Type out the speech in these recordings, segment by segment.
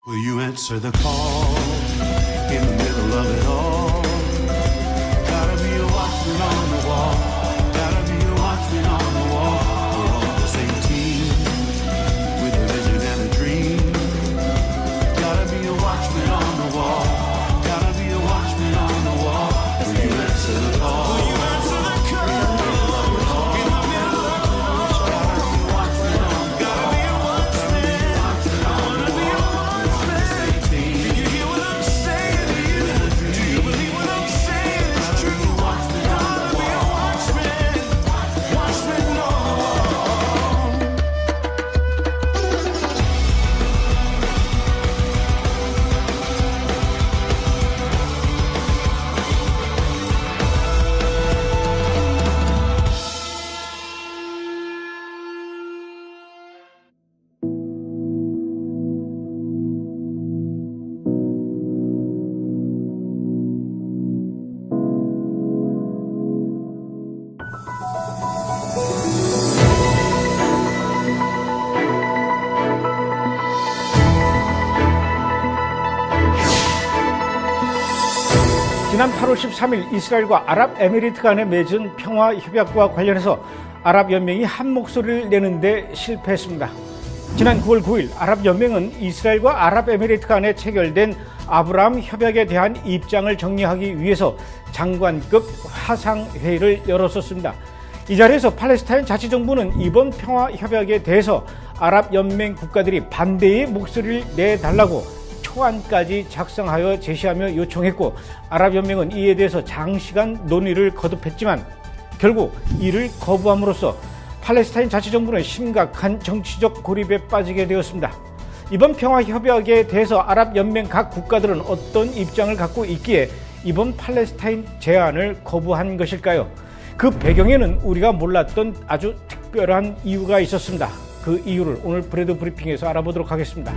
Will you answer the call in the middle of it all? Gotta be a watchman on the wall. Gotta be a watchman on the wall. We're all the same team with a vision and a dream. Gotta be a watchman on the wall. Gotta be a watchman on the wall. Will you answer the call? Will you answer the call? In the middle of it all. In the middle of it all. Gotta be a watchman on the wall. Gotta be a watchman. Wanna be a watchman. Do you hear what I'm saying to you? Do you believe what I'm saying is true? Gotta be a watchman. Watchman on the wall. 지난 8월 13일 이스라엘과 아랍에미리트 간에 맺은 평화협약과 관련해서 아랍연맹이 한 목소리를 내는데 실패했습니다. 지난 9월 9일 아랍연맹은 이스라엘과 아랍에미리트 간에 체결된 아브라함 협약에 대한 입장을 정리하기 위해서 장관급 화상회의를 열었었습니다. 이 자리에서 팔레스타인 자치정부는 이번 평화협약에 대해서 아랍연맹 국가들이 반대의 목소리를 내달라고 초안까지 작성하여 제시하며 요청했고, 아랍연맹은 이에 대해서 장시간 논의를 거듭했지만 결국 이를 거부함으로써 팔레스타인 자치정부는 심각한 정치적 고립에 빠지게 되었습니다. 이번 평화협약에 대해서 아랍연맹 각 국가들은 어떤 입장을 갖고 있기에 이번 팔레스타인 제안을 거부한 것일까요? 그 배경에는 우리가 몰랐던 아주 특별한 이유가 있었습니다. 그 이유를 오늘 브레드 브리핑에서 알아보도록 하겠습니다.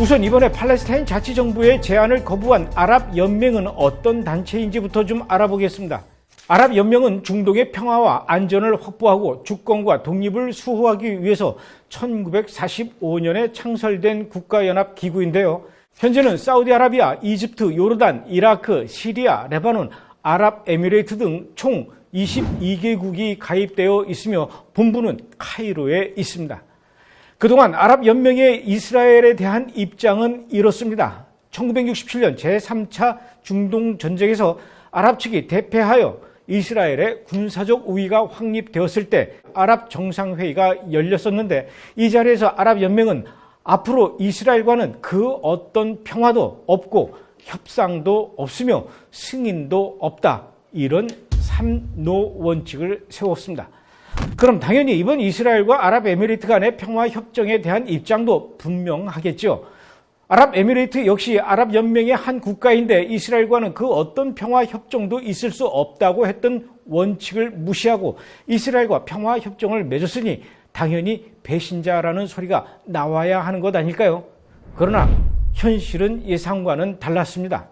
우선 이번에 팔레스타인 자치정부의 제안을 거부한 아랍연맹은 어떤 단체인지부터 좀 알아보겠습니다. 아랍연맹은 중동의 평화와 안전을 확보하고 주권과 독립을 수호하기 위해서 1945년에 창설된 국가연합기구인데요. 현재는 사우디아라비아, 이집트, 요르단, 이라크, 시리아, 레바논, 아랍에미레이트 등 총 22개국이 가입되어 있으며 본부는 카이로에 있습니다. 그동안 아랍연맹의 이스라엘에 대한 입장은 이렇습니다. 1967년 제3차 중동전쟁에서 아랍 측이 대패하여 이스라엘의 군사적 우위가 확립되었을 때 아랍 정상회의가 열렸었는데, 이 자리에서 아랍연맹은 앞으로 이스라엘과는 그 어떤 평화도 없고 협상도 없으며 승인도 없다, 이런 3노 원칙을 세웠습니다. 그럼 당연히 이번 이스라엘과 아랍에미리트 간의 평화협정에 대한 입장도 분명하겠죠. 아랍에미리트 역시 아랍연맹의 한 국가인데 이스라엘과는 그 어떤 평화협정도 있을 수 없다고 했던 원칙을 무시하고 이스라엘과 평화협정을 맺었으니 당연히 배신자라는 소리가 나와야 하는 것 아닐까요? 그러나 현실은 예상과는 달랐습니다.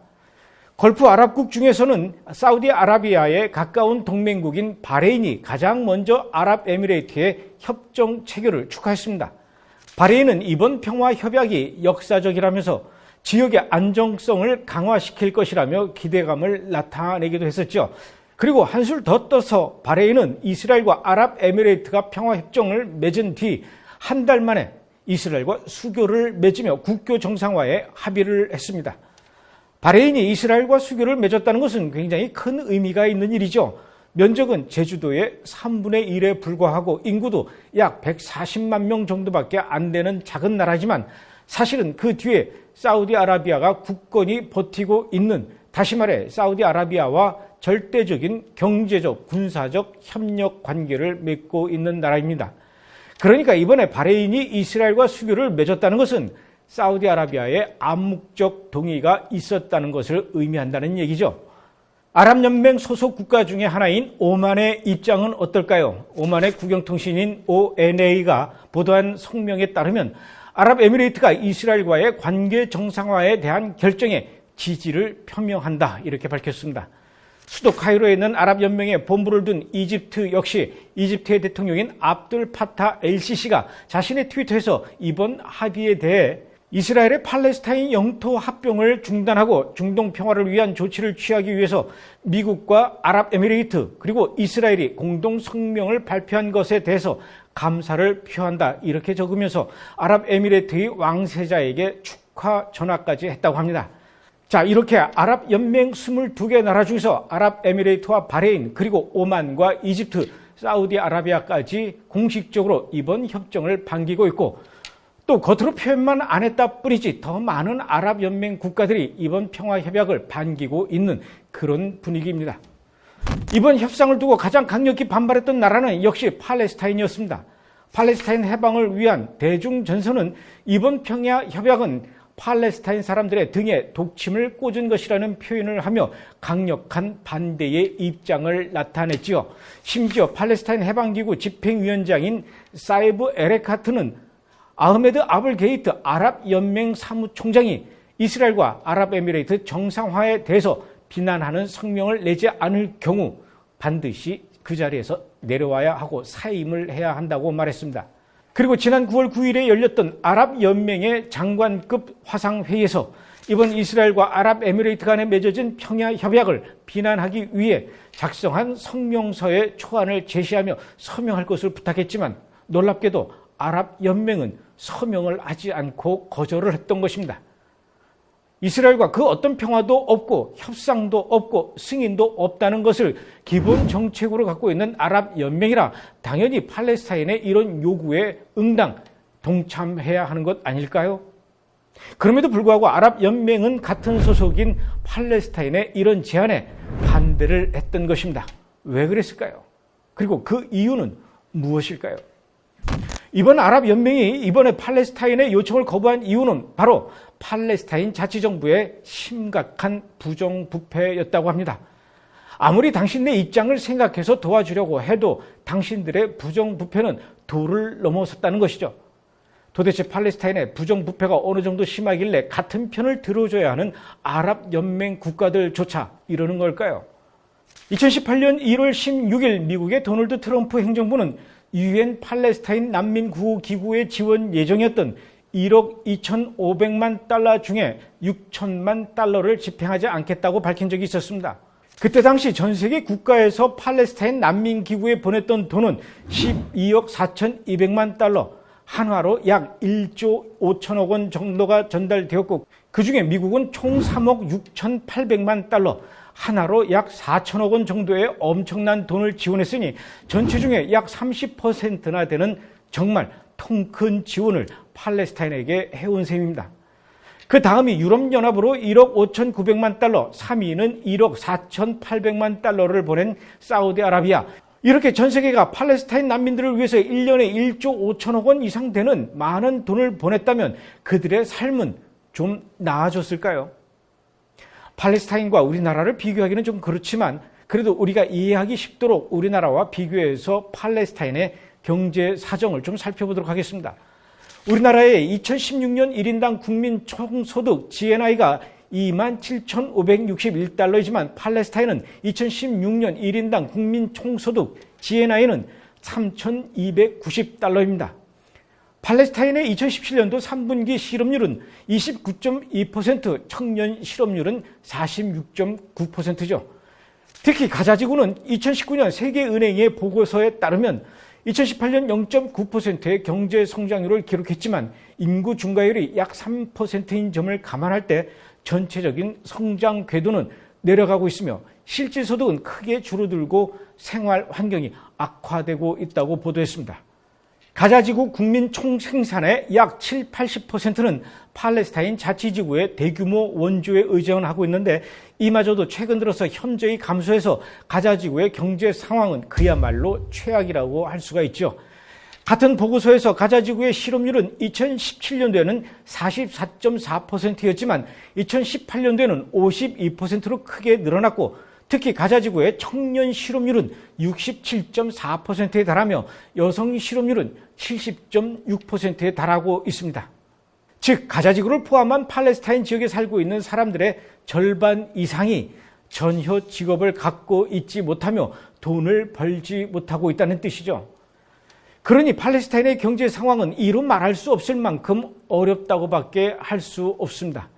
걸프 아랍국 중에서는 사우디아라비아에 가까운 동맹국인 바레인이 가장 먼저 아랍에미레이트의 협정 체결을 축하했습니다. 바레인은 이번 평화협약이 역사적이라면서 지역의 안정성을 강화시킬 것이라며 기대감을 나타내기도 했었죠. 그리고 한술 더 떠서 바레인은 이스라엘과 아랍에미레이트가 평화협정을 맺은 뒤 한 달 만에 이스라엘과 수교를 맺으며 국교 정상화에 합의를 했습니다. 바레인이 이스라엘과 수교를 맺었다는 것은 굉장히 큰 의미가 있는 일이죠. 면적은 제주도의 3분의 1에 불과하고 인구도 약 140만 명 정도밖에 안 되는 작은 나라지만 사실은 그 뒤에 사우디아라비아가 굳건히 버티고 있는, 다시 말해 사우디아라비아와 절대적인 경제적, 군사적 협력 관계를 맺고 있는 나라입니다. 그러니까 이번에 바레인이 이스라엘과 수교를 맺었다는 것은 사우디아라비아의 암묵적 동의가 있었다는 것을 의미한다는 얘기죠. 아랍연맹 소속 국가 중에 하나인 오만의 입장은 어떨까요? 오만의 국영통신인 ONA가 보도한 성명에 따르면 아랍에미레이트가 이스라엘과의 관계 정상화에 대한 결정에 지지를 표명한다, 이렇게 밝혔습니다. 수도 카이로에 있는 아랍연맹에 본부를 둔 이집트 역시 이집트의 대통령인 압둘 파타 엘시시가 자신의 트위터에서 이번 합의에 대해 이스라엘의 팔레스타인 영토 합병을 중단하고 중동 평화를 위한 조치를 취하기 위해서 미국과 아랍에미레이트 그리고 이스라엘이 공동 성명을 발표한 것에 대해서 감사를 표한다 이렇게 적으면서 아랍에미레이트의 왕세자에게 축하 전화까지 했다고 합니다. 자, 이렇게 아랍연맹 22개 나라 중에서 아랍에미레이트와 바레인 그리고 오만과 이집트, 사우디아라비아까지 공식적으로 이번 협정을 반기고 있고 또 겉으로 표현만 안 했다 뿐이지 더 많은 아랍연맹 국가들이 이번 평화협약을 반기고 있는 그런 분위기입니다. 이번 협상을 두고 가장 강력히 반발했던 나라는 역시 팔레스타인이었습니다. 팔레스타인 해방을 위한 대중전선은 이번 평화협약은 팔레스타인 사람들의 등에 독침을 꽂은 것이라는 표현을 하며 강력한 반대의 입장을 나타냈지요. 심지어 팔레스타인 해방기구 집행위원장인 사이브 에레카트는 아흐메드 아블 게이트 아랍연맹 사무총장이 이스라엘과 아랍에미레이트 정상화에 대해서 비난하는 성명을 내지 않을 경우 반드시 그 자리에서 내려와야 하고 사임을 해야 한다고 말했습니다. 그리고 지난 9월 9일에 열렸던 아랍연맹의 장관급 화상회의에서 이번 이스라엘과 아랍에미레이트 간에 맺어진 평화협약을 비난하기 위해 작성한 성명서의 초안을 제시하며 서명할 것을 부탁했지만 놀랍게도 아랍연맹은 서명을 하지 않고 거절을 했던 것입니다. 이스라엘과 그 어떤 평화도 없고 협상도 없고 승인도 없다는 것을 기본 정책으로 갖고 있는 아랍연맹이라 당연히 팔레스타인의 이런 요구에 응당, 동참해야 하는 것 아닐까요? 그럼에도 불구하고 아랍연맹은 같은 소속인 팔레스타인의 이런 제안에 반대를 했던 것입니다. 왜 그랬을까요? 그리고 그 이유는 무엇일까요? 이번 아랍연맹이 이번에 팔레스타인의 요청을 거부한 이유는 바로 팔레스타인 자치정부의 심각한 부정부패였다고 합니다. 아무리 당신네 입장을 생각해서 도와주려고 해도 당신들의 부정부패는 도를 넘어섰다는 것이죠. 도대체 팔레스타인의 부정부패가 어느 정도 심하길래 같은 편을 들어줘야 하는 아랍연맹 국가들조차 이러는 걸까요? 2018년 1월 16일 미국의 도널드 트럼프 행정부는 UN 팔레스타인 난민 구호 기구의 지원 예정이었던 1억 2,500만 달러 중에 6천만 달러를 집행하지 않겠다고 밝힌 적이 있었습니다. 그때 당시 전 세계 국가에서 팔레스타인 난민 기구에 보냈던 돈은 12억 4,200만 달러, 한화로 약 1조 5천억 원 정도가 전달되었고 그중에 미국은 총 3억 6,800만 달러, 하나로 약 4천억 원 정도의 엄청난 돈을 지원했으니 전체 중에 약 30%나 되는 정말 통 큰 지원을 팔레스타인에게 해온 셈입니다. 그 다음이 유럽연합으로 1억 5,900만 달러, 3위는 1억 4,800만 달러를 보낸 사우디아라비아. 이렇게 전 세계가 팔레스타인 난민들을 위해서 1년에 1조 5천억 원 이상 되는 많은 돈을 보냈다면 그들의 삶은 좀 나아졌을까요? 팔레스타인과 우리나라를 비교하기는 좀 그렇지만 그래도 우리가 이해하기 쉽도록 우리나라와 비교해서 팔레스타인의 경제 사정을 좀 살펴보도록 하겠습니다. 우리나라의 2016년 1인당 국민 총소득 GNI가 27,561달러이지만 팔레스타인은 2016년 1인당 국민 총소득 GNI는 3,290달러입니다. 팔레스타인의 2017년도 3분기 실업률은 29.2%, 청년 실업률은 46.9%죠. 특히 가자지구는 2019년 세계은행의 보고서에 따르면 2018년 0.9%의 경제 성장률을 기록했지만 인구 증가율이 약 3%인 점을 감안할 때 전체적인 성장 궤도는 내려가고 있으며 실질 소득은 크게 줄어들고 생활 환경이 악화되고 있다고 보도했습니다. 가자지구 국민 총생산의 약 70-80%는 팔레스타인 자치지구의 대규모 원조에 의존하고 있는데 이마저도 최근 들어서 현저히 감소해서 가자지구의 경제 상황은 그야말로 최악이라고 할 수가 있죠. 같은 보고서에서 가자지구의 실업률은 2017년도에는 44.4%였지만 2018년도에는 52%로 크게 늘어났고 특히 가자지구의 청년 실업률은 67.4%에 달하며 여성 실업률은 70.6%에 달하고 있습니다. 즉 가자지구를 포함한 팔레스타인 지역에 살고 있는 사람들의 절반 이상이 전혀 직업을 갖고 있지 못하며 돈을 벌지 못하고 있다는 뜻이죠. 그러니 팔레스타인의 경제 상황은 이루 말할 수 없을 만큼 어렵다고밖에 할 수 없습니다.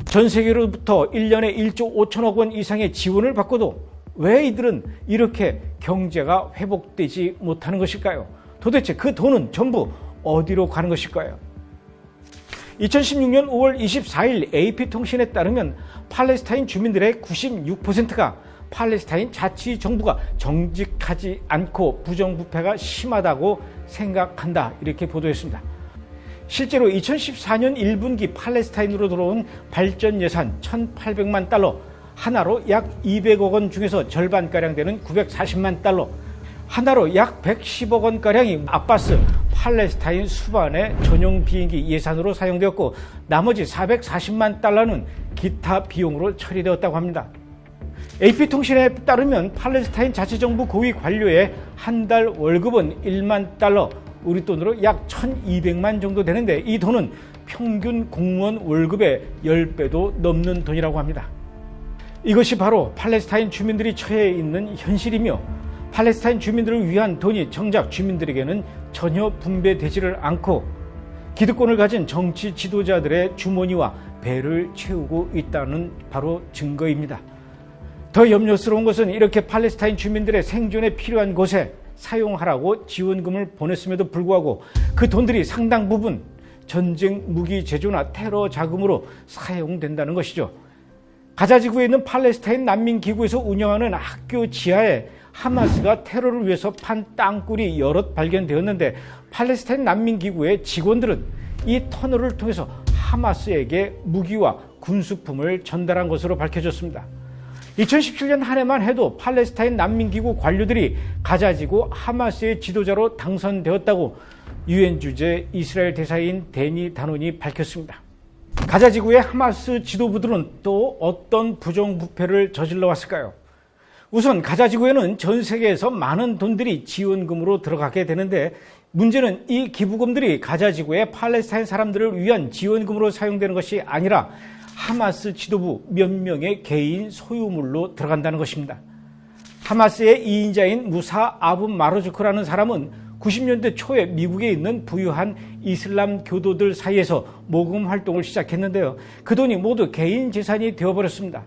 전 세계로부터 1년에 1조 5천억 원 이상의 지원을 받고도 왜 이들은 이렇게 경제가 회복되지 못하는 것일까요? 도대체 그 돈은 전부 어디로 가는 것일까요? 2016년 5월 24일 AP통신에 따르면 팔레스타인 주민들의 96%가 팔레스타인 자치정부가 정직하지 않고 부정부패가 심하다고 생각한다, 이렇게 보도했습니다. 실제로 2014년 1분기 팔레스타인으로 들어온 발전 예산 1,800만 달러, 하나로 약 200억 원 중에서 절반가량 되는 940만 달러, 하나로 약 110억 원가량이 아바스 팔레스타인 수반의 전용 비행기 예산으로 사용되었고, 나머지 440만 달러는 기타 비용으로 처리되었다고 합니다. AP통신에 따르면 팔레스타인 자치정부 고위 관료의 한 달 월급은 1만 달러, 우리 돈으로 약 1,200만 정도 되는데, 이 돈은 평균 공무원 월급의 10배도 넘는 돈이라고 합니다. 이것이 바로 팔레스타인 주민들이 처해 있는 현실이며, 팔레스타인 주민들을 위한 돈이 정작 주민들에게는 전혀 분배되지를 않고 기득권을 가진 정치 지도자들의 주머니와 배를 채우고 있다는 바로 증거입니다. 더 염려스러운 것은 이렇게 팔레스타인 주민들의 생존에 필요한 곳에 사용하라고 지원금을 보냈음에도 불구하고 그 돈들이 상당 부분 전쟁 무기 제조나 테러 자금으로 사용된다는 것이죠. 가자지구에 있는 팔레스타인 난민기구에서 운영하는 학교 지하에 하마스가 테러를 위해서 판 땅굴이 여럿 발견되었는데, 팔레스타인 난민기구의 직원들은 이 터널을 통해서 하마스에게 무기와 군수품을 전달한 것으로 밝혀졌습니다. 2017년 한 해만 해도 팔레스타인 난민기구 관료들이 가자지구 하마스의 지도자로 당선되었다고 유엔 주재 이스라엘 대사인 데니 다논이 밝혔습니다. 가자지구의 하마스 지도부들은 또 어떤 부정부패를 저질러 왔을까요? 우선 가자지구에는 전 세계에서 많은 돈들이 지원금으로 들어가게 되는데, 문제는 이 기부금들이 가자지구의 팔레스타인 사람들을 위한 지원금으로 사용되는 것이 아니라 하마스 지도부 몇 명의 개인 소유물로 들어간다는 것입니다. 하마스의 2인자인 무사 아부 마르주크라는 사람은 90년대 초에 미국에 있는 부유한 이슬람 교도들 사이에서 모금 활동을 시작했는데요. 그 돈이 모두 개인 재산이 되어버렸습니다.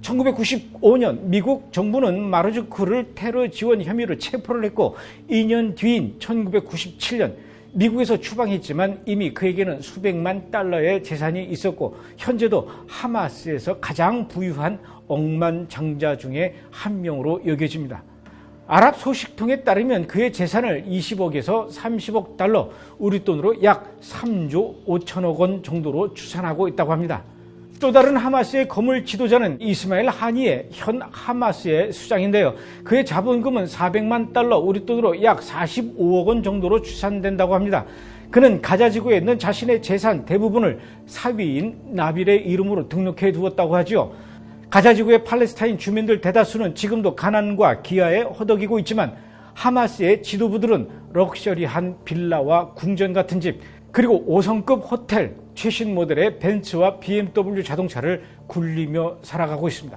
1995년 미국 정부는 마르주크를 테러 지원 혐의로 체포를 했고, 2년 뒤인 1997년 미국에서 추방했지만 이미 그에게는 수백만 달러의 재산이 있었고, 현재도 하마스에서 가장 부유한 억만장자 중에 한 명으로 여겨집니다. 아랍 소식통에 따르면 그의 재산을 20억에서 30억 달러, 우리 돈으로 약 3조 5천억 원 정도로 추산하고 있다고 합니다. 또 다른 하마스의 거물 지도자는 이스마일 하니의 현 하마스의 수장인데요. 그의 자본금은 400만 달러, 우리 돈으로 약 45억 원 정도로 추산된다고 합니다. 그는 가자지구에 있는 자신의 재산 대부분을 사위인 나빌의 이름으로 등록해 두었다고 하죠. 가자지구의 팔레스타인 주민들 대다수는 지금도 가난과 기아에 허덕이고 있지만, 하마스의 지도부들은 럭셔리한 빌라와 궁전 같은 집, 그리고 5성급 호텔, 최신 모델의 벤츠와 BMW 자동차를 굴리며 살아가고 있습니다.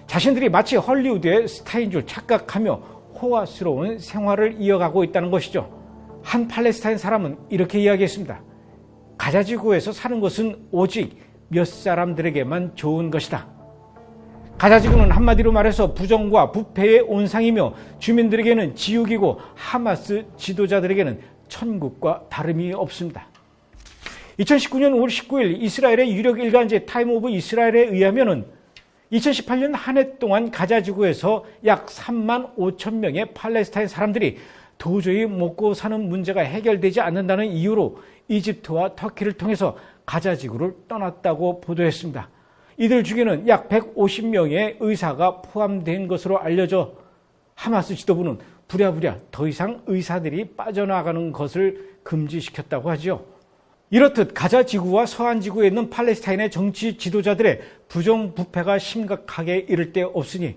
자신들이 마치 헐리우드의 스타인 줄 착각하며 호화스러운 생활을 이어가고 있다는 것이죠. 한 팔레스타인 사람은 이렇게 이야기했습니다. 가자지구에서 사는 것은 오직 몇 사람들에게만 좋은 것이다. 가자지구는 한마디로 말해서 부정과 부패의 온상이며, 주민들에게는 지옥이고 하마스 지도자들에게는 천국과 다름이 없습니다. 2019년 5월 19일 이스라엘의 유력 일간지 타임 오브 이스라엘에 의하면 2018년 한 해 동안 가자지구에서 약 3만 5천 명의 팔레스타인 사람들이 도저히 먹고 사는 문제가 해결되지 않는다는 이유로 이집트와 터키를 통해서 가자지구를 떠났다고 보도했습니다. 이들 중에는 약 150명의 의사가 포함된 것으로 알려져 하마스 지도부는 부랴부랴 더 이상 의사들이 빠져나가는 것을 금지시켰다고 하죠. 이렇듯 가자지구와 서한지구에 있는 팔레스타인의 정치 지도자들의 부정부패가 심각하게 이를 데 없으니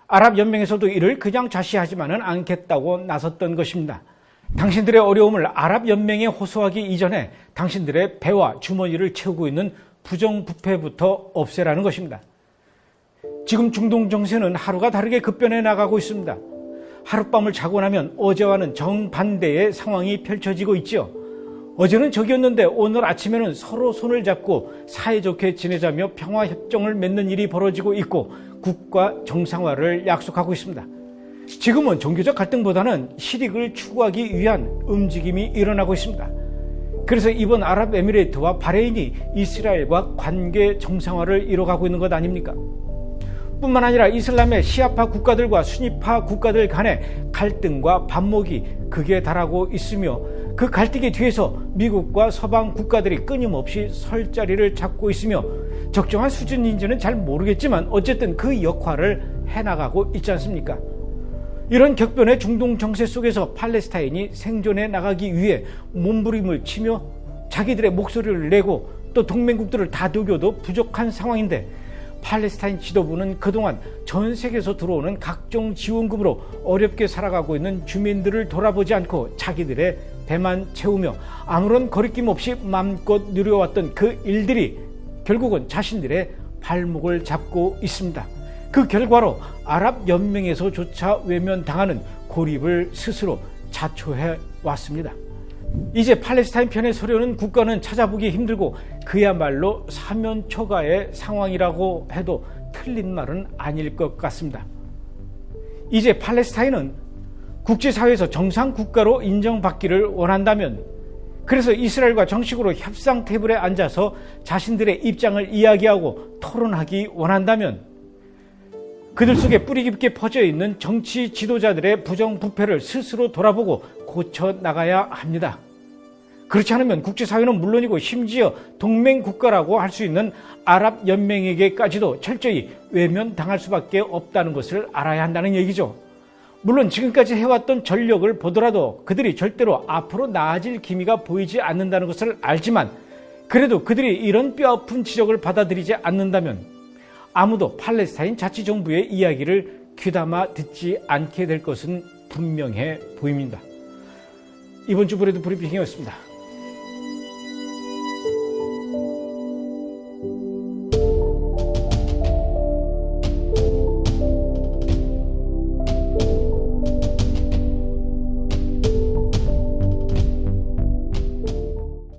아랍연맹에서도 이를 그냥 좌시하지만은 않겠다고 나섰던 것입니다. 당신들의 어려움을 아랍연맹에 호소하기 이전에 당신들의 배와 주머니를 채우고 있는 부정부패부터 없애라는 것입니다. 지금 중동 정세는 하루가 다르게 급변해 나가고 있습니다. 하룻밤을 자고 나면 어제와는 정반대의 상황이 펼쳐지고 있죠. 어제는 적이었는데 오늘 아침에는 서로 손을 잡고 사이좋게 지내자며 평화협정을 맺는 일이 벌어지고 있고 국가 정상화를 약속하고 있습니다. 지금은 종교적 갈등보다는 실익을 추구하기 위한 움직임이 일어나고 있습니다. 그래서 이번 아랍에미레이트와 바레인이 이스라엘과 관계 정상화를 이뤄가고 있는 것 아닙니까? 뿐만 아니라 이슬람의 시아파 국가들과 수니파 국가들 간의 갈등과 반목이 극에 달하고 있으며 그 갈등의 뒤에서 미국과 서방 국가들이 끊임없이 설 자리를 잡고 있으며 적정한 수준인지는 잘 모르겠지만 어쨌든 그 역할을 해나가고 있지 않습니까? 이런 격변의 중동 정세 속에서 팔레스타인이 생존해 나가기 위해 몸부림을 치며 자기들의 목소리를 내고 또 동맹국들을 다독여도 부족한 상황인데 팔레스타인 지도부는 그동안 전 세계에서 들어오는 각종 지원금으로 어렵게 살아가고 있는 주민들을 돌아보지 않고 자기들의 배만 채우며 아무런 거리낌 없이 마음껏 누려왔던 그 일들이 결국은 자신들의 발목을 잡고 있습니다. 그 결과로 아랍연맹에서조차 외면당하는 고립을 스스로 자초해 왔습니다. 이제 팔레스타인 편에 서려는 국가는 찾아보기 힘들고 그야말로 사면초가의 상황이라고 해도 틀린 말은 아닐 것 같습니다. 이제 팔레스타인은 국제사회에서 정상국가로 인정받기를 원한다면, 그래서 이스라엘과 정식으로 협상 테이블에 앉아서 자신들의 입장을 이야기하고 토론하기 원한다면 그들 속에 뿌리 깊게 퍼져 있는 정치 지도자들의 부정부패를 스스로 돌아보고 고쳐 나가야 합니다. 그렇지 않으면 국제사회는 물론이고 심지어 동맹국가라고 할 수 있는 아랍연맹에게까지도 철저히 외면당할 수밖에 없다는 것을 알아야 한다는 얘기죠. 물론 지금까지 해왔던 전력을 보더라도 그들이 절대로 앞으로 나아질 기미가 보이지 않는다는 것을 알지만 그래도 그들이 이런 뼈아픈 지적을 받아들이지 않는다면 아무도 팔레스타인 자치정부의 이야기를 귀담아 듣지 않게 될 것은 분명해 보입니다. 이번 주 브레드 브리핑이었습니다.